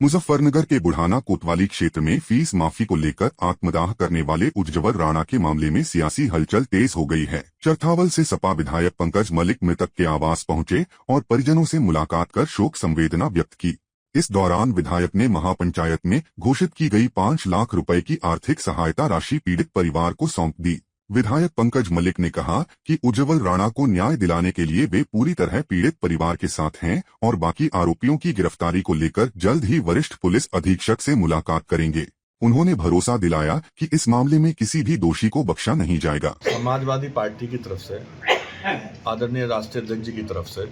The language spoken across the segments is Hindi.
मुजफ्फरनगर के बुढ़ाना कोतवाली क्षेत्र में फीस माफी को लेकर आत्मदाह करने वाले उज्ज्वल राणा के मामले में सियासी हलचल तेज हो गई है। चरथावल से सपा विधायक पंकज मलिक मृतक के आवास पहुंचे और परिजनों से मुलाकात कर शोक संवेदना व्यक्त की। इस दौरान विधायक ने महापंचायत में घोषित की गई 5 लाख रुपए की आर्थिक सहायता राशि पीड़ित परिवार को सौंप दी। विधायक पंकज मलिक ने कहा कि उज्ज्वल राणा को न्याय दिलाने के लिए वे पूरी तरह पीड़ित परिवार के साथ हैं और बाकी आरोपियों की गिरफ्तारी को लेकर जल्द ही वरिष्ठ पुलिस अधीक्षक से मुलाकात करेंगे। उन्होंने भरोसा दिलाया कि इस मामले में किसी भी दोषी को बख्शा नहीं जाएगा। समाजवादी पार्टी की तरफ से, आदरणीय राष्ट्रीय अध्यक्ष जी की तरफ से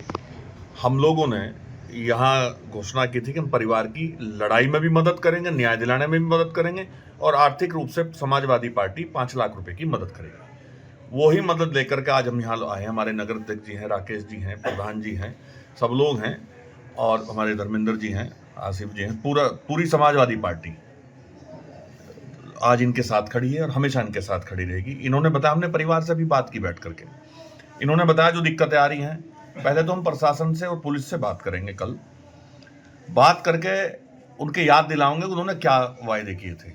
हम लोगों ने यहाँ घोषणा की थी कि हम परिवार की लड़ाई में भी मदद करेंगे, न्याय दिलाने में भी मदद करेंगे और आर्थिक रूप से समाजवादी पार्टी 5 लाख रुपए की मदद करेगी। वही मदद लेकर के आज हम यहाँ आए। हमारे नगर अध्यक्ष जी हैं, राकेश जी हैं, प्रधान जी हैं, सब लोग हैं और हमारे धर्मेंद्र जी हैं, आसिफ जी हैं, पूरी समाजवादी पार्टी आज इनके साथ खड़ी है और हमेशा इनके साथ खड़ी रहेगी। इन्होंने बताया, हमने परिवार से भी बात की बैठ करके, इन्होंने बताया जो दिक्कतें आ रही हैं पहले तो हम प्रशासन से और पुलिस से बात करेंगे, कल बात करके उनके याद दिलाओगे उन्होंने क्या वायदे किए थे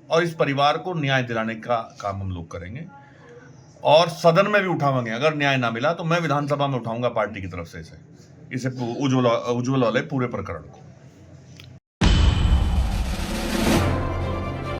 और इस परिवार को न्याय दिलाने का काम हम लोग करेंगे और सदन में भी उठाएंगे। अगर न्याय ना मिला तो मैं विधानसभा में उठाऊंगा पार्टी की तरफ से इसे उज्ज्वल वाले पूरे प्रकरण को।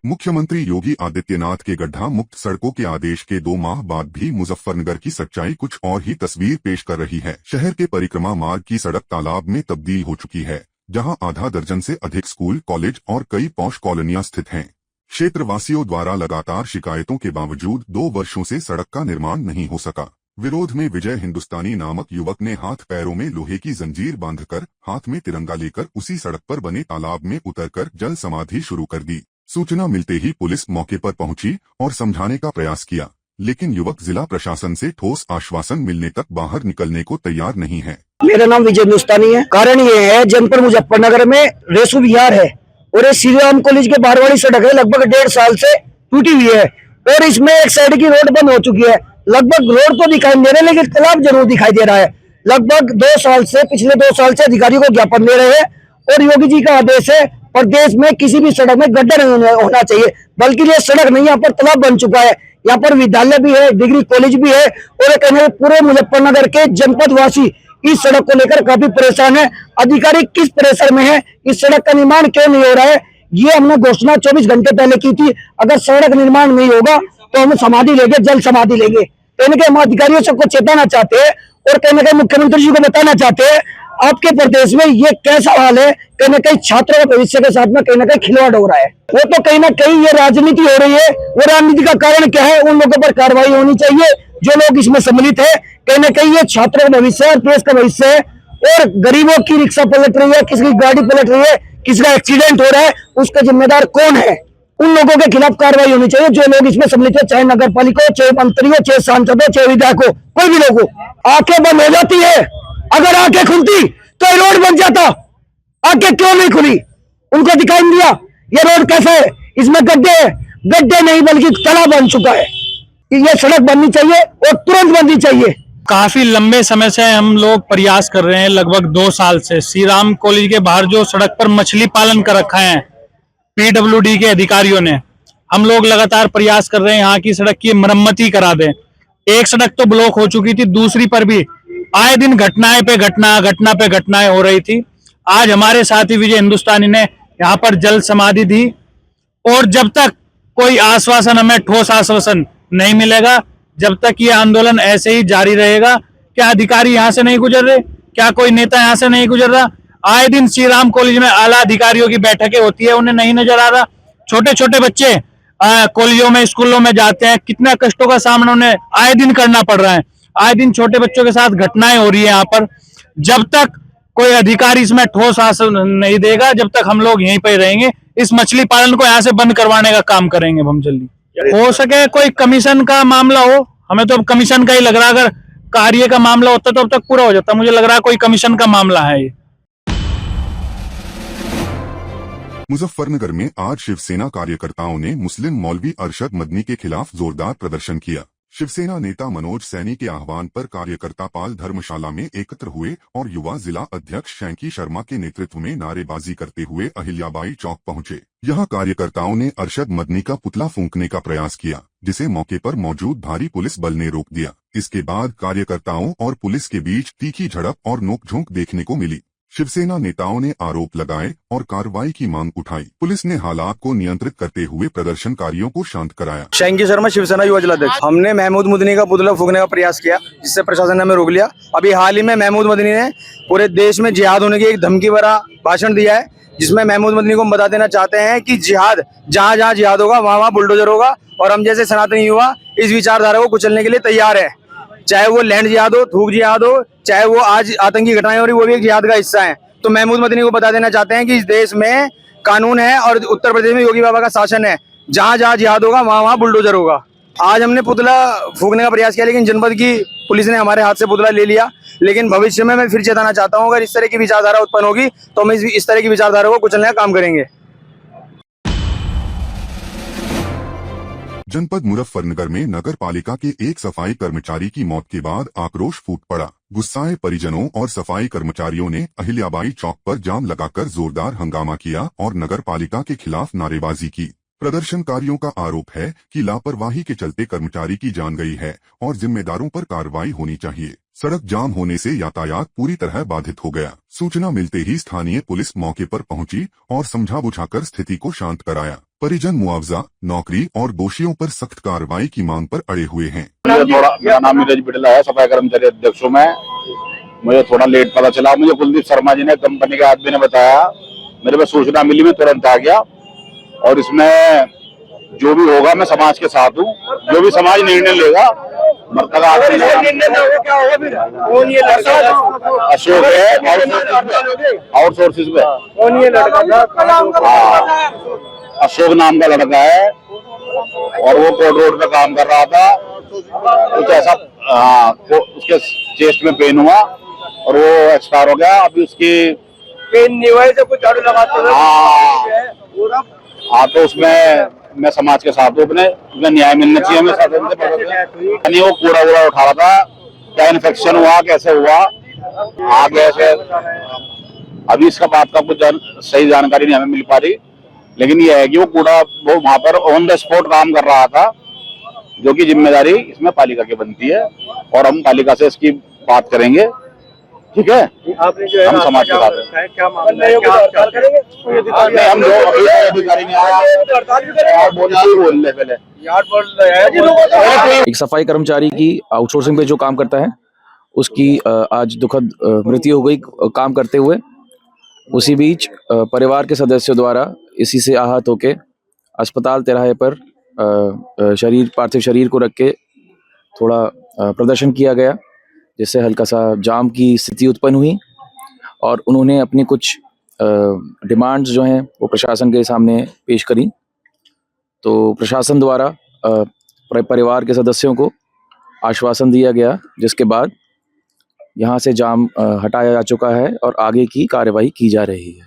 मुख्यमंत्री योगी आदित्यनाथ के गड्ढा मुक्त सड़कों के आदेश के 2 माह बाद भी मुजफ्फरनगर की सच्चाई कुछ और ही तस्वीर पेश कर रही है। शहर के परिक्रमा मार्ग की सड़क तालाब में तब्दील हो चुकी है, जहां आधा दर्जन से अधिक स्कूल, कॉलेज और कई पॉश कॉलोनियां स्थित हैं। क्षेत्रवासियों द्वारा लगातार शिकायतों के बावजूद 2 वर्षों से सड़क का निर्माण नहीं हो सका। विरोध में विजय हिंदुस्तानी नामक युवक ने हाथ पैरों में लोहे की जंजीर बांधकर हाथ में तिरंगा लेकर उसी सड़क पर बने तालाब में उतरकर जल समाधि शुरू कर दी। सूचना मिलते ही पुलिस मौके पर पहुंची और समझाने का प्रयास किया, लेकिन युवक जिला प्रशासन से ठोस आश्वासन मिलने तक बाहर निकलने को तैयार नहीं है। मेरा नाम विजय हिंदुस्तानी है। कारण ये है, जनपद मुजफ्फरनगर में रेसू विहार है और ये श्री राम कॉलेज के बाहर वाली सड़क है, लगभग 1.5 साल से टूटी हुई है और इसमें एक साइड की रोड बंद हो चुकी है। लगभग रोड तो दिखाई दे रहा है लेकिन तालाब जरूर दिखाई दे रहा है। लगभग 2 साल से, पिछले 2 साल से अधिकारियों को ज्ञापन दे रहे हैं और योगी जी का आदेश है प्रदेश में किसी भी सड़क में गड्ढा नहीं होना चाहिए, बल्कि ये सड़क नहीं, यहाँ पर तालाब बन चुका है। यहाँ पर विद्यालय भी है, डिग्री कॉलेज भी है और कहने पूरे मुजफ्फरनगर के जनपद वासी इस सड़क को लेकर काफी परेशान है। अधिकारी किस प्रेशर में है, इस सड़क का निर्माण क्यों नहीं हो रहा है, ये हमने घोषणा 24 घंटे पहले की थी। अगर सड़क निर्माण नहीं होगा तो हम समाधि लेंगे, जल समाधि लेंगे। कहने के हम अधिकारियों सबको चेताना चाहते हैं और कहने के मुख्यमंत्री जी को बताना चाहते हैं, आपके प्रदेश में ये कैसा हाल है। कहीं ना कहीं छात्रों के भविष्य के साथ में कहीं ना कहीं खिलवाड़ हो रहा है। वो तो कहीं ना कहीं ये राजनीति हो रही है। वो राजनीति का कारण क्या है, उन लोगों पर कार्रवाई होनी चाहिए जो लोग इसमें सम्मिलित है। कहीं ना कहीं ये छात्रों का भविष्य है, देश का भविष्य है और गरीबों की रिक्शा पलट रही है, किसी की गाड़ी पलट रही है, किसी का एक्सीडेंट हो रहा है, उसका जिम्मेदार कौन है। उन लोगों के खिलाफ कार्रवाई होनी चाहिए जो लोग इसमें सम्मिलित है, चाहे नगर पालिका हो, चाहे मंत्री हो, चाहे सांसद हो, चाहे विधायक हो, कोई भी लोग हो। आंखें बंद हो जाती है, अगर आंखें खुलती तो ये रोड बन जाता। आंखें क्यों नहीं खुली, उनको दिखाई नहीं दिया ये रोड कैसा है, इसमें गड्ढे हैं। गड्ढे नहीं बल्कि तालाब बन चुका है। ये सड़क बननी चाहिए और तुरंत बननी चाहिए। काफी लंबे समय से हम लोग प्रयास कर रहे हैं, लगभग 2 साल से। श्री राम कॉलेज के बाहर जो सड़क पर मछली पालन कर रखा है PWD के अधिकारियों ने, हम लोग लगातार प्रयास कर रहे हैं यहाँ की सड़क की मरम्मती करा दें। एक सड़क तो ब्लॉक हो चुकी थी, दूसरी पर भी आए दिन घटना पे घटनाएं हो रही थी। आज हमारे साथी विजय हिंदुस्तानी ने यहाँ पर जल समाधि दी और जब तक कोई आश्वासन, हमें ठोस आश्वासन नहीं मिलेगा, जब तक ये आंदोलन ऐसे ही जारी रहेगा। क्या अधिकारी यहाँ से नहीं गुजर रहे, क्या कोई नेता यहाँ से नहीं गुजर रहा? आए दिन श्री राम कॉलेज में आला अधिकारियों की बैठकें होती है, उन्हें नहीं नजर आ रहा। छोटे छोटे बच्चे कॉलेजों में, स्कूलों में जाते हैं, कितना कष्टों का सामना उन्हें आए दिन करना पड़ रहा है। आए दिन छोटे बच्चों के साथ घटनाएं हो रही है यहाँ पर। जब तक कोई अधिकारी इसमें ठोस आश्वासन नहीं देगा, जब तक हम लोग यहीं पर रहेंगे। इस मछली पालन को यहाँ से बंद करवाने का काम करेंगे हम जल्दी। हो सके कोई कमीशन का मामला हो, हमें तो अब कमीशन का ही लग रहा। अगर कार्य का मामला होता तो अब तक पूरा हो जाता। मुझे लग रहा है कोई कमीशन का मामला है ये। मुजफ्फरनगर में आज शिवसेना कार्यकर्ताओं ने मुस्लिम मौलवी अरशद मदनी के खिलाफ जोरदार प्रदर्शन किया। शिवसेना नेता मनोज सैनी के आह्वान पर कार्यकर्ता पाल धर्मशाला में एकत्र हुए और युवा जिला अध्यक्ष शैंकी शर्मा के नेतृत्व में नारेबाजी करते हुए अहिल्याबाई चौक पहुंचे। यहां कार्यकर्ताओं ने अरशद मदनी का पुतला फूंकने का प्रयास किया, जिसे मौके पर मौजूद भारी पुलिस बल ने रोक दिया। इसके बाद कार्यकर्ताओं और पुलिस के बीच तीखी झड़प और नोकझोंक देखने को मिली। शिवसेना नेताओं ने आरोप लगाए और कार्रवाई की मांग उठाई। पुलिस ने हालात को नियंत्रित करते हुए प्रदर्शनकारियों को शांत कराया। शैंकी शर्मा, शिवसेना युवा जिलाध्यक्ष। हमने महमूद मदनी का पुतला फूंकने का प्रयास किया, जिससे प्रशासन ने हमें रोक लिया। अभी हाल ही में महमूद मदनी ने पूरे देश में जिहाद होने की एक धमकी भरा भाषण दिया है, जिसमें महमूद मदनी को हम बता देना चाहते हैं कि जिहाद, जहाँ जहाँ जिहाद होगा वहाँ वहाँ बुलडोजर होगा, और हम जैसे सनातनी युवा इस विचारधारा को कुचलने के लिए तैयार है। चाहे वो लैंड जिहाद हो, थूक जिहाद हो, चाहे वो आज आतंकी घटनाएं हो रही, वो भी एक जिहाद का हिस्सा है। तो महमूद मदनी को बता देना चाहते हैं कि इस देश में कानून है और उत्तर प्रदेश में योगी बाबा का शासन है। जहाँ जहाँ जिहाद होगा वहाँ वहाँ बुलडोजर होगा। आज हमने पुतला फूंकने का प्रयास किया, लेकिन जनपद की पुलिस ने हमारे हाथ से पुतला ले लिया। लेकिन भविष्य में मैं फिर चेताना चाहता हूँ, अगर इस तरह की विचारधारा उत्पन्न होगी तो हम इस तरह की विचारधारा को कुचलने का काम करेंगे। जनपद मुजफ्फरनगर में नगर पालिका के एक सफाई कर्मचारी की मौत के बाद आक्रोश फूट पड़ा। गुस्साए परिजनों और सफाई कर्मचारियों ने अहिल्याबाई चौक पर जाम लगाकर जोरदार हंगामा किया और नगर पालिका के खिलाफ नारेबाजी की। प्रदर्शनकारियों का आरोप है कि लापरवाही के चलते कर्मचारी की जान गई है और जिम्मेदारों पर कार्रवाई होनी चाहिए। सड़क जाम होने से यातायात पूरी तरह बाधित हो गया। सूचना मिलते ही स्थानीय पुलिस मौके पर पहुंची और समझा बुझाकर स्थिति को शांत कराया। परिजन मुआवजा, नौकरी और दोषियों पर सख्त कार्रवाई की मांग पर अड़े हुए हैं। मेरा नाम नीरज बिटला है, सफाई कर्मचारी अध्यक्ष हूं मैं। मुझे थोड़ा लेट पता चला। मुझे कुलदीप शर्मा जी ने, कंपनी के आदमी ने बताया। मेरे पास सूचना मिली, मैं तुरंत आ गया। और इसमें जो भी होगा मैं समाज के साथ हूँ। जो भी समाज निर्णय लेगा, अशोक है आउटसोर्सेज में, अशोक नाम का लड़का है और वो कोर्ट रोड पे काम कर रहा था। कुछ ऐसा उसके चेस्ट में पेन हुआ और वो एक्सपायर हो गया। अभी उसकी पेन नहीं हुआ, कुछ झाड़ू लगाते हाँ, तो उसमें मैं समाज के साथ हूँ अपने। न्याय मिलना चाहिए हमें। यानी वो कूड़ा वूड़ा उठा रहा था, क्या इन्फेक्शन हुआ, कैसे हुआ, आगे ऐसे अभी इसका बात का कुछ सही जानकारी नहीं हमें मिल पा रही। लेकिन ये है कि वो कूड़ा वो वहां पर ऑन द स्पॉट काम कर रहा था, जो कि जिम्मेदारी इसमें पालिका की बनती है और हम पालिका से इसकी बात करेंगे। ठीक है, आपने जो है हम समाज के साथ हैं। क्या मामला है? हम जो अधिकारी नहीं आया, एक सफाई कर्मचारी की आउटसोर्सिंग पे जो काम करता है, उसकी आज दुखद मृत्यु हो गई काम करते हुए। उसी बीच परिवार के सदस्यों द्वारा इसी से आहत होके अस्पताल तिराहे पर पार्थिव शरीर को रख के थोड़ा प्रदर्शन किया गया, जिससे हल्का सा जाम की स्थिति उत्पन्न हुई और उन्होंने अपनी कुछ डिमांड्स जो हैं वो प्रशासन के सामने पेश करी। तो प्रशासन द्वारा परिवार के सदस्यों को आश्वासन दिया गया, जिसके बाद यहाँ से जाम हटाया जा चुका है और आगे की कार्रवाई की जा रही है।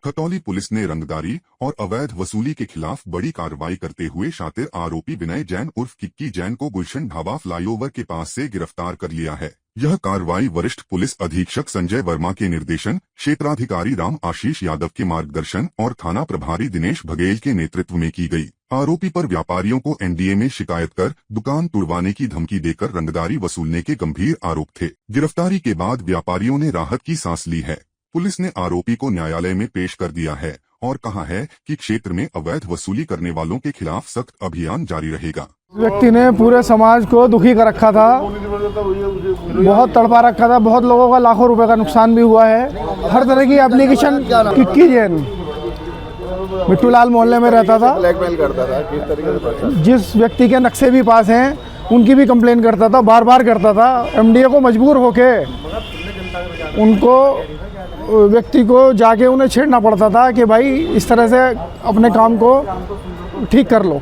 खतौली पुलिस ने रंगदारी और अवैध वसूली के खिलाफ बड़ी कार्रवाई करते हुए शातिर आरोपी विनय जैन उर्फ किक्की जैन को गुलशन ढाबा फ्लाईओवर के पास से गिरफ्तार कर लिया है। यह कार्रवाई वरिष्ठ पुलिस अधीक्षक संजय वर्मा के निर्देशन, क्षेत्राधिकारी राम आशीष यादव के मार्गदर्शन और थाना प्रभारी दिनेश बघेल के नेतृत्व में की गई। आरोपी पर व्यापारियों को एनडीए में शिकायत कर दुकान तुड़वाने की धमकी देकर रंगदारी वसूलने के गंभीर आरोप थे। गिरफ्तारी के बाद व्यापारियों ने राहत की सांस ली है। पुलिस ने आरोपी को न्यायालय में पेश कर दिया है और कहा है कि क्षेत्र में अवैध वसूली करने वालों के खिलाफ सख्त अभियान जारी रहेगा। व्यक्ति ने पूरे समाज को दुखी कर रखा था, बहुत तड़पा रखा था, बहुत लोगों का लाखों रुपए का नुकसान भी हुआ है। हर तरह की एप्लीकेशन किक्की जैन मिट्टूलाल मोहल्ले में रहता था, ब्लैकमेल करता था। किस तरीके से जिस व्यक्ति के नक्शे भी पास हैं उनकी भी कंप्लेन करता था, बार बार करता था। एमडीए को मजबूर होके उनको व्यक्ति को जाके उन्हें छेड़ना पड़ता था कि भाई इस तरह से अपने काम को ठीक कर लो।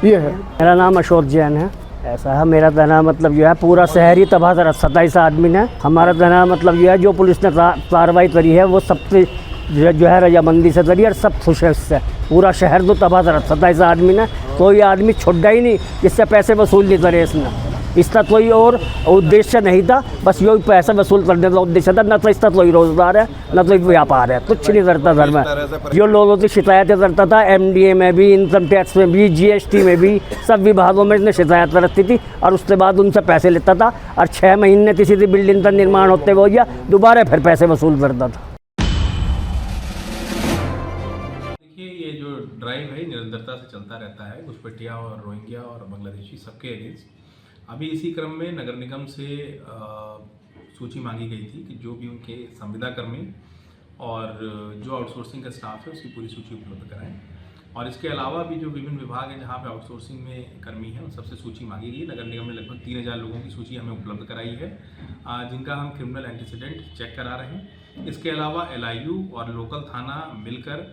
ये है। मेरा नाम अशोक जैन है। ऐसा है, मेरा कहना मतलब जो है पूरा शहरी तबाह 27 आदमी ने। हमारा कहना मतलब जो है जो पुलिस ने कार्रवाई करी है वो सबसे जो है रजामंदी से करी और सब खुश है इससे। पूरा शहर तो तबाह रखा था इस आदमी ने, कोई आदमी छोड़ा ही नहीं जिससे पैसे वसूल नहीं करे इसने। इसका कोई और उद्देश्य नहीं था, बस यही पैसे वसूल करने का उद्देश्य था। न तो इसका कोई रोजगार है न तो व्यापार है, कुछ नहीं करता घर में। जो लोगों की शिकायतें करता था MDA में भी, इनकम टैक्स में भी, GST में भी, सब विभागों में इसने शिकायत रखती थी और उसके बाद उनसे पैसे लेता था और 6 महीने किसी भी बिल्डिंग का निर्माण होते हुए या दोबारा फिर पैसे वसूल करता था। देखिए, ये जो ड्राइव है निरंतरता से चलता रहता है घुसपैठिया और रोहिंग्या और बांग्लादेशी सबके अगेंस्ट। अभी इसी क्रम में नगर निगम से सूची मांगी गई थी कि जो भी उनके संविदा कर्मी और जो आउटसोर्सिंग का स्टाफ है उसकी पूरी सूची उपलब्ध कराएं। और इसके अलावा भी जो विभिन्न विभाग हैं जहां पे आउटसोर्सिंग में कर्मी हैं उन सबसे सूची मांगी गई। नगर निगम ने लगभग 3000 लोगों की सूची हमें उपलब्ध कराई है, जिनका हम क्रिमिनल एंटीसीडेंट चेक करा रहे हैं। इसके अलावा LIU और लोकल थाना मिलकर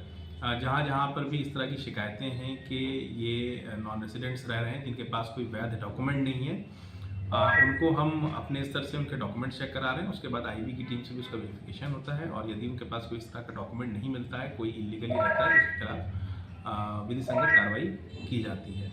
जहाँ पर भी इस तरह की शिकायतें हैं कि ये नॉन रेजिडेंट्स रह रहे हैं जिनके पास कोई वैध डॉक्यूमेंट नहीं है, उनको हम अपने स्तर से उनके डॉक्यूमेंट चेक करा रहे हैं। उसके बाद IB की टीम से भी उसका वेरिफिकेशन होता है और यदि उनके पास कोई इस तरह का डॉक्यूमेंट नहीं मिलता है, कोई इलीगली रहता है, उसके खिलाफ विधि संगत कार्रवाई की जाती है।